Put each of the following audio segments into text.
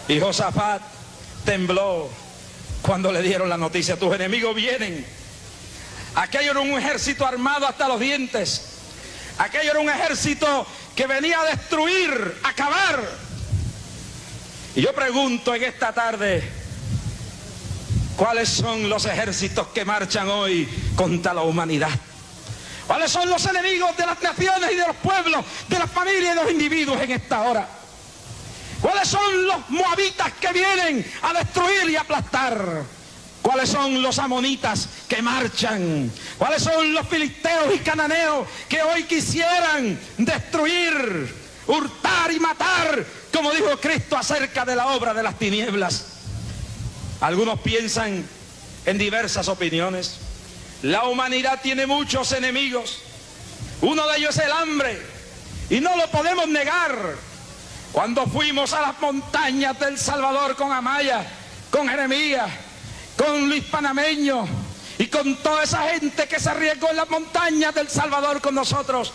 Y Josafat tembló cuando le dieron la noticia: tus enemigos vienen. Aquello era un ejército armado hasta los dientes. Aquello era un ejército que venía a destruir, a acabar. Y yo pregunto en esta tarde, ¿cuáles son los ejércitos que marchan hoy contra la humanidad? ¿Cuáles son los enemigos de las naciones y de los pueblos, de las familias y de los individuos en esta hora? ¿Cuáles son los moabitas que vienen a destruir y aplastar? ¿Cuáles son los amonitas que marchan? ¿Cuáles son los filisteos y cananeos que hoy quisieran destruir, hurtar y matar, como dijo Cristo acerca de la obra de las tinieblas? Algunos piensan en diversas opiniones. La humanidad tiene muchos enemigos. Uno de ellos es el hambre, y no lo podemos negar. Cuando fuimos a las montañas del Salvador con Amaya, con Jeremías, con Luis Panameño y con toda esa gente que se arriesgó en las montañas del Salvador con nosotros,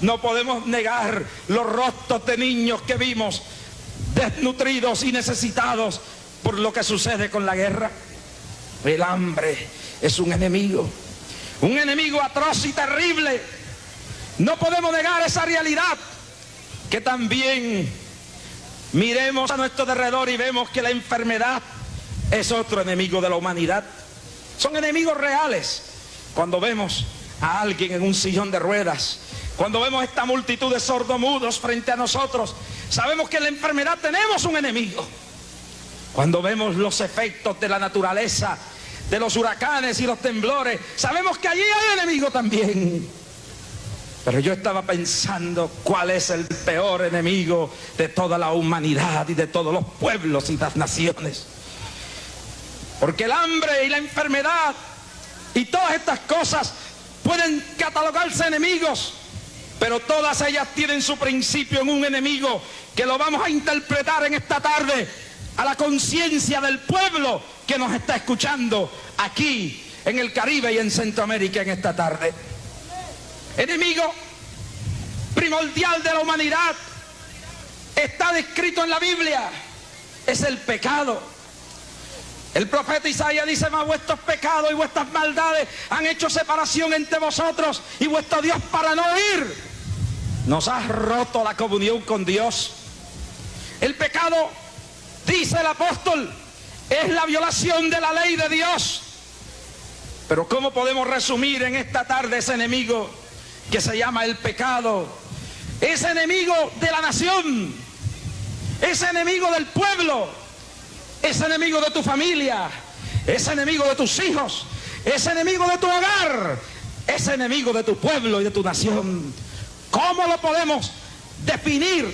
no podemos negar los rostros de niños que vimos desnutridos y necesitados por lo que sucede con la guerra. El hambre es un enemigo atroz y terrible. No podemos negar esa realidad. Que también miremos a nuestro alrededor y vemos que la enfermedad es otro enemigo de la humanidad. Son enemigos reales. Cuando vemos a alguien en un sillón de ruedas, cuando vemos esta multitud de sordomudos frente a nosotros, sabemos que en la enfermedad tenemos un enemigo. Cuando vemos los efectos de la naturaleza, de los huracanes y los temblores, sabemos que allí hay enemigo también. Pero yo estaba pensando cuál es el peor enemigo de toda la humanidad y de todos los pueblos y las naciones. Porque el hambre y la enfermedad y todas estas cosas pueden catalogarse enemigos, pero todas ellas tienen su principio en un enemigo que lo vamos a interpretar en esta tarde a la conciencia del pueblo que nos está escuchando aquí en el Caribe y en Centroamérica en esta tarde. Enemigo primordial de la humanidad está descrito en la Biblia: es el pecado. El profeta Isaías dice: mas vuestros pecados y vuestras maldades han hecho separación entre vosotros, y vuestro Dios para no oír nos ha roto la comunión con Dios. El pecado, dice el apóstol, es la violación de la ley de Dios. Pero ¿cómo podemos resumir en esta tarde ese enemigo que se llama el pecado? Ese enemigo de la nación, ese enemigo del pueblo, ese enemigo de tu familia, ese enemigo de tus hijos, ese enemigo de tu hogar, ese enemigo de tu pueblo y de tu nación. ¿Cómo lo podemos definir?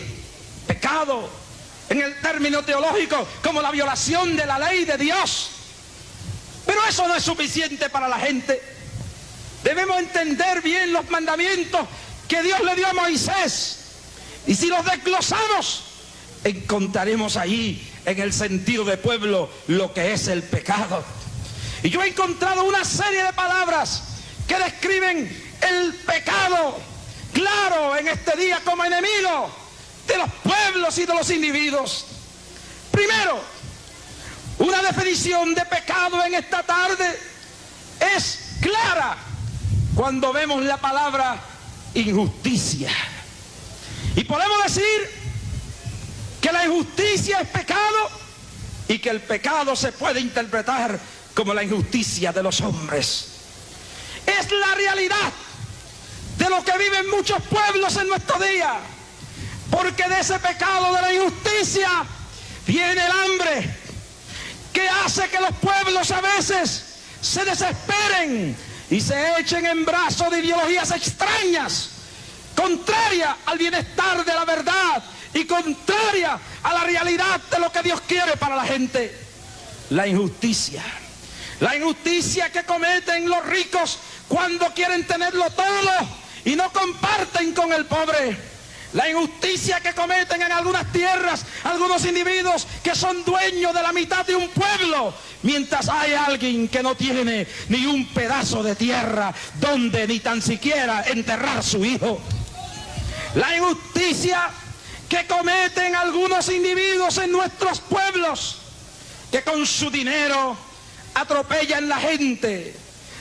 Pecado, en el término teológico, como la violación de la ley de Dios. Pero eso no es suficiente para la gente. Debemos entender bien los mandamientos que Dios le dio a Moisés. Y si los desglosamos, encontraremos ahí, en el sentido de pueblo, lo que es el pecado. Y yo he encontrado una serie de palabras que describen el pecado, claro, en este día como enemigo de los pueblos y de los individuos. Primero, una definición de pecado en esta tarde es clara cuando vemos la palabra injusticia. Y podemos decir que la injusticia es pecado y que el pecado se puede interpretar como la injusticia de los hombres. Es la realidad de lo que viven muchos pueblos en nuestro día, porque de ese pecado de la injusticia viene el hambre, que hace que los pueblos a veces se desesperen y se echen en brazos de ideologías extrañas, contrarias al bienestar de la verdad y contraria a la realidad de lo que Dios quiere para la gente. La injusticia que cometen los ricos cuando quieren tenerlo todo y no comparten con el pobre. La injusticia que cometen en algunas tierras algunos individuos que son dueños de la mitad de un pueblo, mientras hay alguien que no tiene ni un pedazo de tierra donde ni tan siquiera enterrar su hijo. La injusticia que cometen algunos individuos en nuestros pueblos, que con su dinero atropellan a la gente,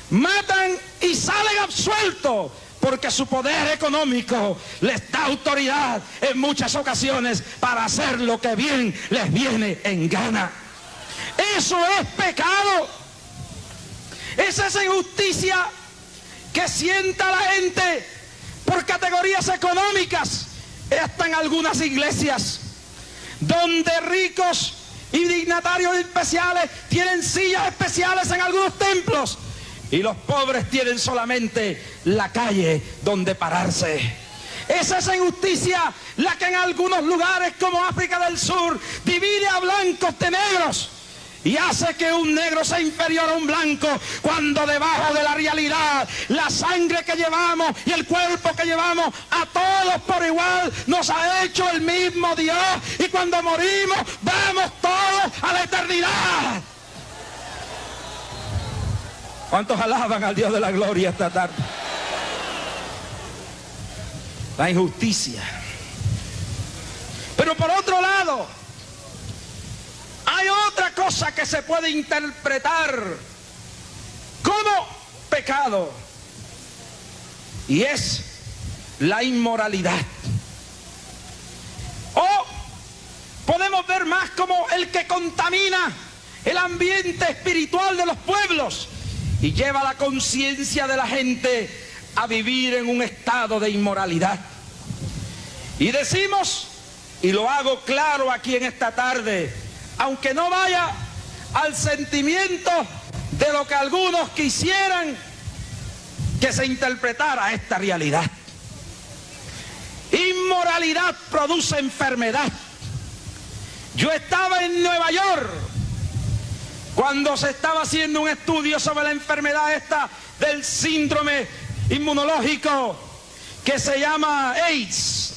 matan y salen absueltos, porque su poder económico les da autoridad en muchas ocasiones para hacer lo que bien les viene en gana. Eso es pecado. Esa es injusticia que sienta la gente por categorías económicas, hasta en algunas iglesias, donde ricos y dignatarios especiales tienen sillas especiales en algunos templos, y los pobres tienen solamente la calle donde pararse. Esa es injusticia la que en algunos lugares como África del Sur divide a blancos de negros y hace que un negro sea inferior a un blanco, cuando debajo de la realidad, la sangre que llevamos y el cuerpo que llevamos, a todos por igual nos ha hecho el mismo Dios, y cuando morimos vamos todos a la eternidad. ¿Cuántos alaban al Dios de la gloria esta tarde? La injusticia. Pero por otro lado, hay otra cosa que se puede interpretar como pecado, y es la inmoralidad. O podemos ver más como el que contamina el ambiente espiritual de los pueblos y lleva la conciencia de la gente a vivir en un estado de inmoralidad. Y decimos, y lo hago claro aquí en esta tarde, aunque no vaya al sentimiento de lo que algunos quisieran que se interpretara esta realidad. Inmoralidad produce enfermedad. Yo estaba en Nueva York cuando se estaba haciendo un estudio sobre la enfermedad esta del síndrome inmunológico que se llama AIDS,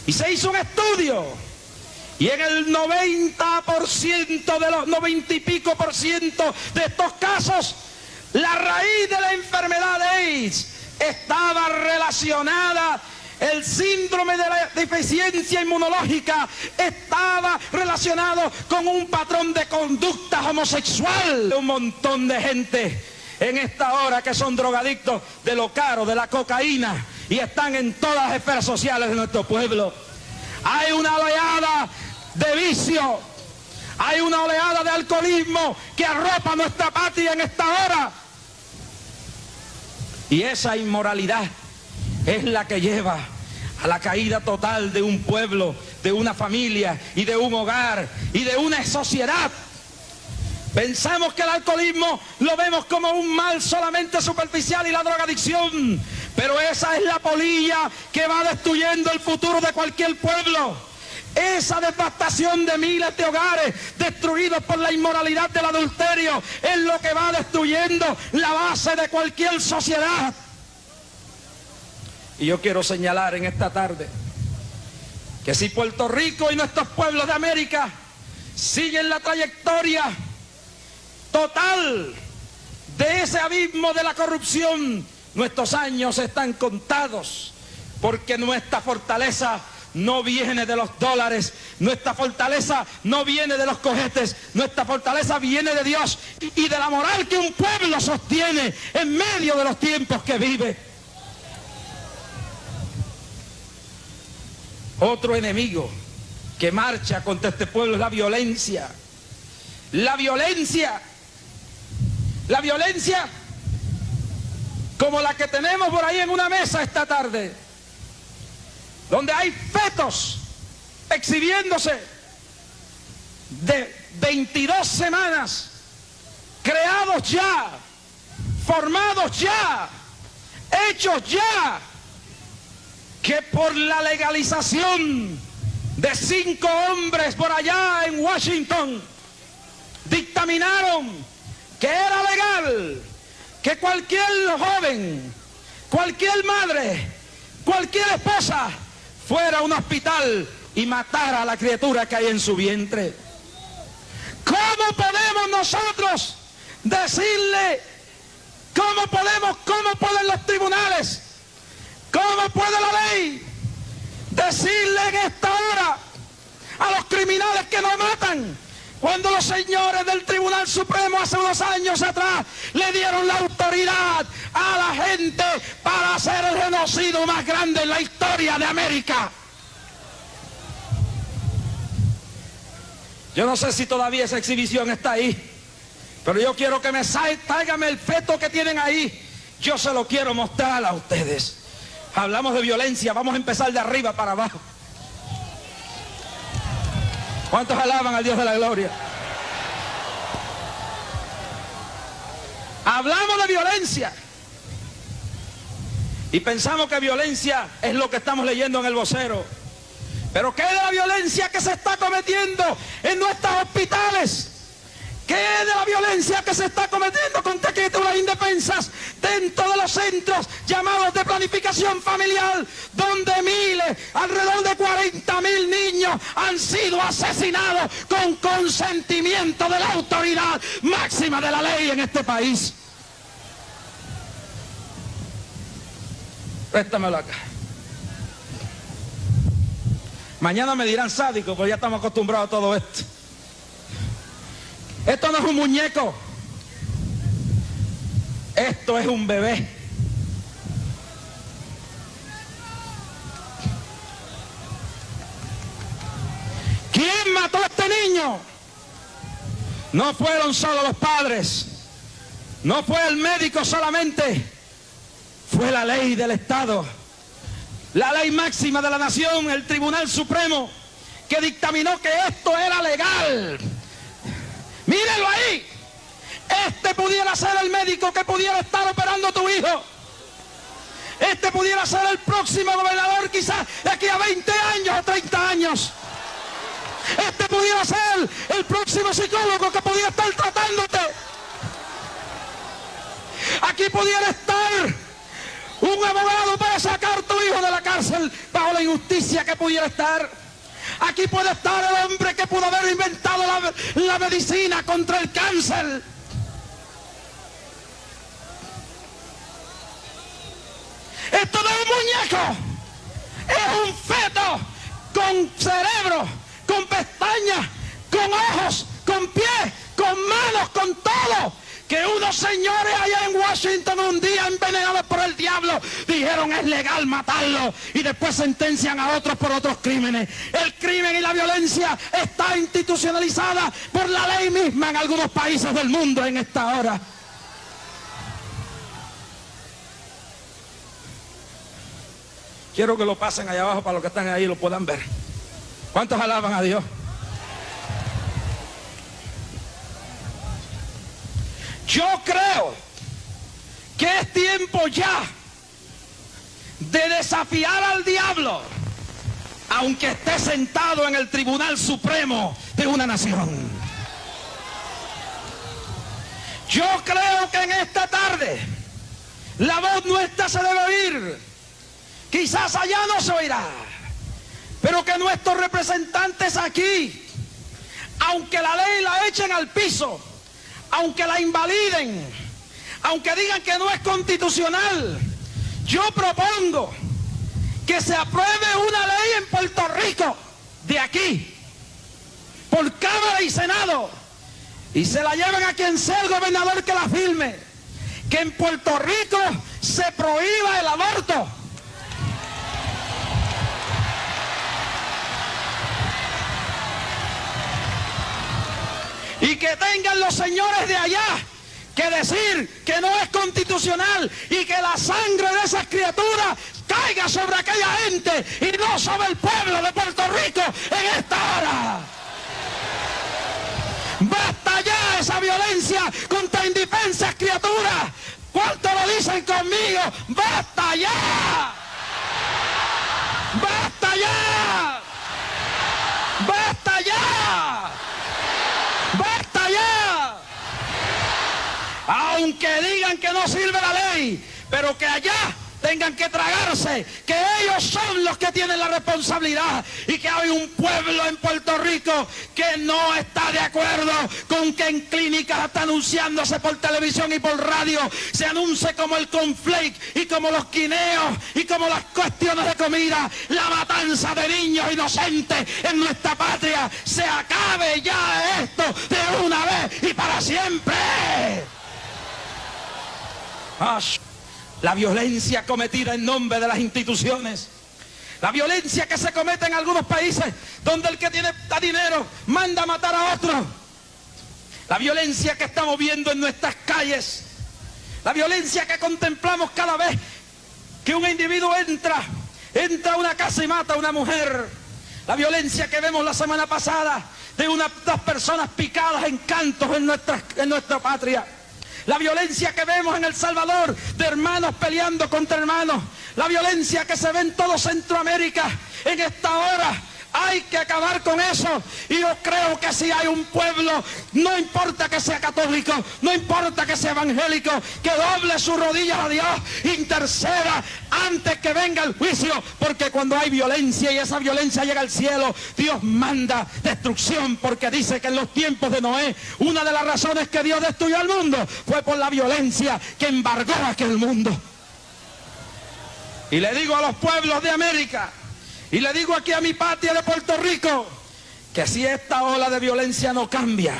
y se hizo un estudio, y en el 90% de los 90 y pico por ciento de estos casos, la raíz de la enfermedad de AIDS estaba relacionada. El síndrome de la deficiencia inmunológica estaba relacionado con un patrón de conducta homosexual. Un montón de gente en esta hora que son drogadictos de lo caro, de la cocaína, y están en todas las esferas sociales de nuestro pueblo. Hay una oleada de vicio, hay una oleada de alcoholismo que arropa nuestra patria en esta hora. Y esa inmoralidad es la que lleva a la caída total de un pueblo, de una familia y de un hogar y de una sociedad. Pensamos que el alcoholismo lo vemos como un mal solamente superficial, y la drogadicción, pero esa es la polilla que va destruyendo el futuro de cualquier pueblo. Esa devastación de miles de hogares destruidos por la inmoralidad del adulterio es lo que va destruyendo la base de cualquier sociedad. Y yo quiero señalar en esta tarde que si Puerto Rico y nuestros pueblos de América siguen la trayectoria total de ese abismo de la corrupción, nuestros años están contados, porque nuestra fortaleza no viene de los dólares, nuestra fortaleza no viene de los cohetes, nuestra fortaleza viene de Dios y de la moral que un pueblo sostiene en medio de los tiempos que vive. Otro enemigo que marcha contra este pueblo es la violencia. La violencia como la que tenemos por ahí en una mesa esta tarde, donde hay fetos exhibiéndose de 22 semanas, creados ya, formados ya, hechos ya, que por la legalización de 5 hombres por allá en Washington dictaminaron que era legal que cualquier joven, cualquier madre, cualquier esposa fuera a un hospital y matara a la criatura que hay en su vientre. ¿Cómo podemos nosotros decirle, cómo pueden los tribunales, cómo puede la ley decirle en esta hora a los criminales que no matan, cuando los señores del Tribunal Supremo hace unos años atrás le dieron la autoridad a la gente para hacer el genocidio más grande en la historia de América. Yo no sé si todavía esa exhibición está ahí, pero yo quiero que me traigan el feto que tienen ahí. Yo se lo quiero mostrar a ustedes. Hablamos de violencia, vamos a empezar de arriba para abajo. ¿Cuántos alaban al Dios de la gloria? Hablamos de violencia y pensamos que violencia es lo que estamos leyendo en el vocero. Pero ¿qué es de la violencia que se está cometiendo en nuestros hospitales? ¿Qué es de la violencia que se está cometiendo contra criaturas indefensas dentro de los centros llamados de planificación familiar, donde miles, alrededor de 40.000 niños han sido asesinados con consentimiento de la autoridad máxima de la ley en este país? Préstamelo acá. Mañana me dirán sádico, porque ya estamos acostumbrados a todo esto. Esto no es un muñeco. Esto es un bebé. ¿Quién mató a este niño? No fueron solo los padres. No fue el médico solamente. Fue la ley del Estado. La ley máxima de la nación, el Tribunal Supremo, que dictaminó que esto era legal. Mírenlo ahí. Este pudiera ser el médico que pudiera estar operando a tu hijo. Este pudiera ser el próximo gobernador, quizás de aquí a 20 años o 30 años. Este pudiera ser el próximo psicólogo que pudiera estar tratándote. Aquí pudiera estar un abogado para sacar a tu hijo de la cárcel bajo la injusticia que pudiera estar. Aquí puede estar el hombre que pudo haber inventado la medicina contra el cáncer. Esto no es un muñeco, es un feto con cerebro, con pestañas, con ojos, con pies, con manos, con todo. Que unos señores allá en Washington un día envenenados por el diablo dijeron es legal matarlo y después sentencian a otros por otros crímenes. El crimen y la violencia está institucionalizada por la ley misma en algunos países del mundo en esta hora. Quiero que lo pasen allá abajo para los que están ahí y lo puedan ver. ¿Cuántos alaban a Dios? Yo creo que es tiempo ya de desafiar al diablo, aunque esté sentado en el Tribunal Supremo de una nación. Yo creo que en esta tarde la voz nuestra se debe oír. Quizás allá no se oirá, pero que nuestros representantes aquí, aunque la ley la echen al piso, aunque la invaliden, aunque digan que no es constitucional, yo propongo que se apruebe una ley en Puerto Rico, de aquí, por Cámara y Senado, y se la lleven a quien sea el gobernador que la firme, que en Puerto Rico se prohíba el aborto. Y que tengan los señores de allá que decir que no es constitucional y que la sangre de esas criaturas caiga sobre aquella gente y no sobre el pueblo de Puerto Rico en esta hora. Basta ya esa violencia contra indefensas criaturas. ¿Cuánto lo dicen conmigo? ¡Basta ya! ¡Basta ya! ¡Basta ya! ¡Basta ya! Aunque digan que no sirve la ley, pero que allá tengan que tragarse, que ellos son los que tienen la responsabilidad y que hay un pueblo en Puerto Rico Rico que no está de acuerdo con que en clínicas está anunciándose por televisión y por radio, se anuncie como el cornflake y como los guineos y como las cuestiones de comida, la matanza de niños inocentes en nuestra patria. Se acabe ya esto de una vez y para siempre. La violencia cometida en nombre de las instituciones, la violencia que se comete en algunos países donde el que tiene dinero manda a matar a otro, la violencia que estamos viendo en nuestras calles, la violencia que contemplamos cada vez que un individuo entra a una casa y mata a una mujer, la violencia que vemos la semana pasada de dos personas picadas en cantos en nuestra patria, la violencia que vemos en El Salvador de hermanos peleando contra hermanos, la violencia que se ve en todo Centroamérica en esta hora. Hay que acabar con eso. Y yo creo que si hay un pueblo, no importa que sea católico, no importa que sea evangélico, que doble sus rodillas a Dios, interceda antes que venga el juicio, porque cuando hay violencia y esa violencia llega al cielo, Dios manda destrucción, porque dice que en los tiempos de Noé, una de las razones que Dios destruyó al mundo fue por la violencia que embargó aquel mundo. Y le digo a los pueblos de América, y le digo aquí a mi patria de Puerto Rico, que si esta ola de violencia no cambia,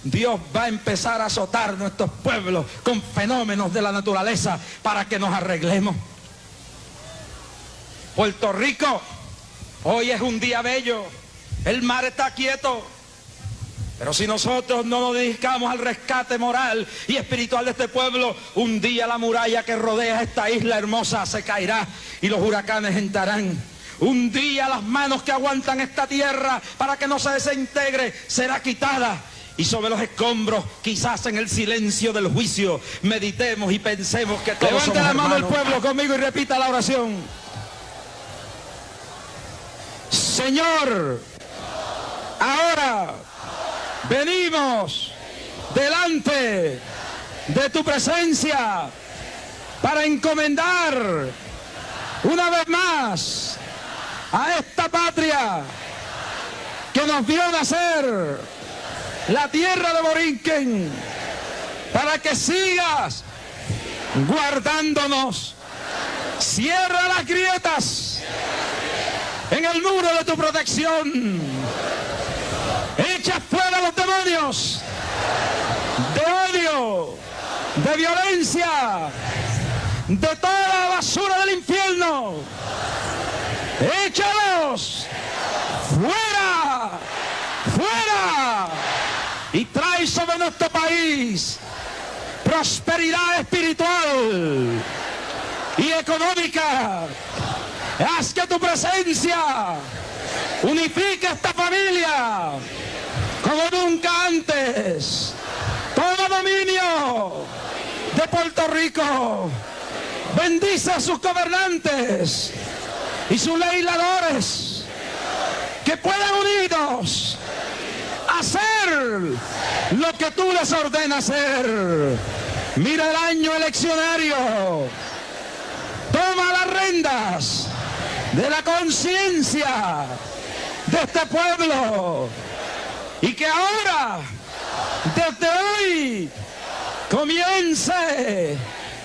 Dios va a empezar a azotar nuestros pueblos con fenómenos de la naturaleza para que nos arreglemos. Puerto Rico, hoy es un día bello, el mar está quieto, pero si nosotros no nos dedicamos al rescate moral y espiritual de este pueblo, un día la muralla que rodea esta isla hermosa se caerá y los huracanes entrarán. Un día las manos que aguantan esta tierra para que no se desintegre será quitada. Y sobre los escombros, quizás en el silencio del juicio, meditemos y pensemos que todos somos hermanos. Levante la mano el pueblo conmigo y repita la oración. Señor, ahora venimos delante de tu presencia para encomendar una vez más a esta patria que nos vio nacer, la tierra de Borinquen, para que sigas guardándonos. Cierra las grietas en el muro de tu protección. Echa fuera los demonios de odio, de violencia, de toda la basura del infierno. ¡Échalos! ¡Fuera! ¡Fuera! Y trae sobre nuestro país prosperidad espiritual y económica. Haz que tu presencia unifique esta familia como nunca antes. Toma dominio de Puerto Rico. Bendice a sus gobernantes y sus legisladores, que puedan unidos hacer lo que tú les ordenas hacer. Mira el año eleccionario, toma las riendas de la conciencia de este pueblo y que ahora, desde hoy, comience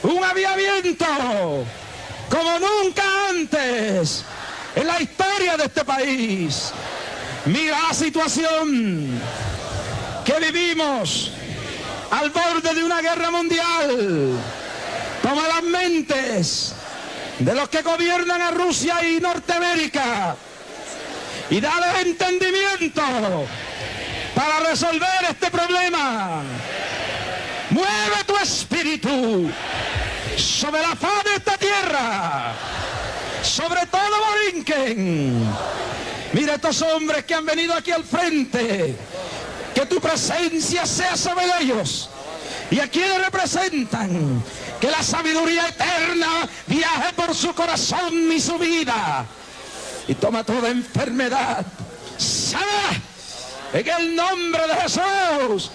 un avivamiento como nunca antes en la historia de este país. Mira la situación que vivimos al borde de una guerra mundial. Toma las mentes de los que gobiernan a Rusia y Norteamérica y dale entendimiento para resolver este problema. Mueve tu espíritu sobre la faz de esta tierra, sobre todo Borinquen. Mira estos hombres que han venido aquí al frente, que tu presencia sea sobre ellos y a quienes representan, que la sabiduría eterna viaje por su corazón y su vida y toma toda enfermedad sana en el nombre de Jesús.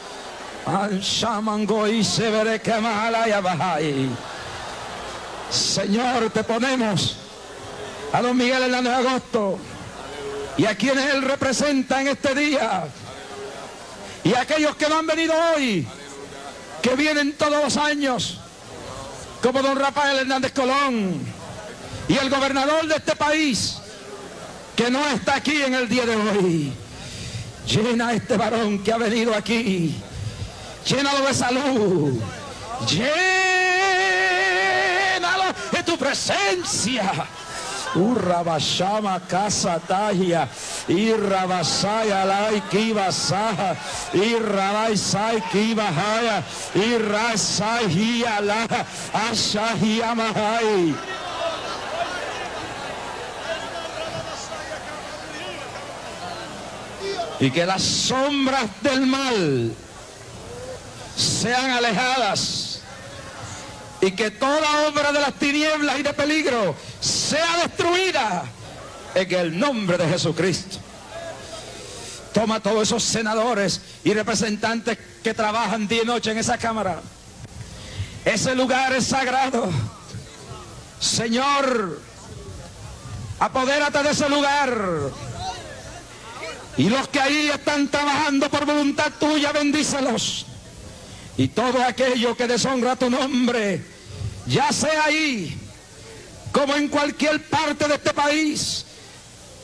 Señor, te ponemos a don Miguel Hernández Agosto, y a quienes Él representa en este día, y a aquellos que no han venido hoy, que vienen todos los años, como don Rafael Hernández Colón, y el gobernador de este país, que no está aquí en el día de hoy. Llena a este varón que ha venido aquí, llénalo de salud, llénalo de tu presencia. Urrabashama casa tagia, irrabasaya lai kibasaja, irrabaisai kibahaya, irrasai la ashahiamahai. Y que las sombras del mal sean alejadas, y que toda obra de las tinieblas y de peligro sea destruida en el nombre de Jesucristo. Toma todos esos senadores y representantes que trabajan día y noche en esa cámara. Ese lugar es sagrado. Señor, apodérate de ese lugar. Y los que ahí están trabajando por voluntad tuya, bendícelos. Y todo aquello que deshonra tu nombre, ya sea ahí, como en cualquier parte de este país,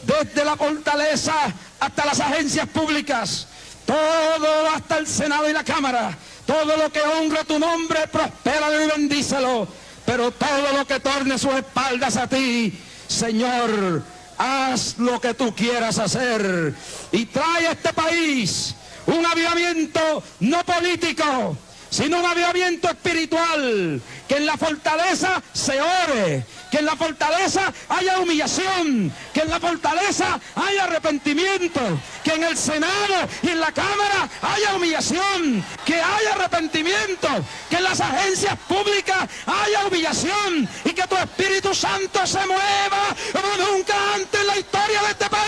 desde la fortaleza hasta las agencias públicas, todo hasta el Senado y la Cámara, todo lo que honra tu nombre, prospéralo y bendícelo. Pero todo lo que torne sus espaldas a ti, Señor, haz lo que tú quieras hacer y trae a este país un avivamiento no político, sino un avivamiento espiritual. Que en la fortaleza se ore, que en la fortaleza haya humillación, que en la fortaleza haya arrepentimiento, que en el Senado y en la Cámara haya humillación, que haya arrepentimiento, que en las agencias públicas haya humillación, y que tu Espíritu Santo se mueva como nunca antes en la historia de este país.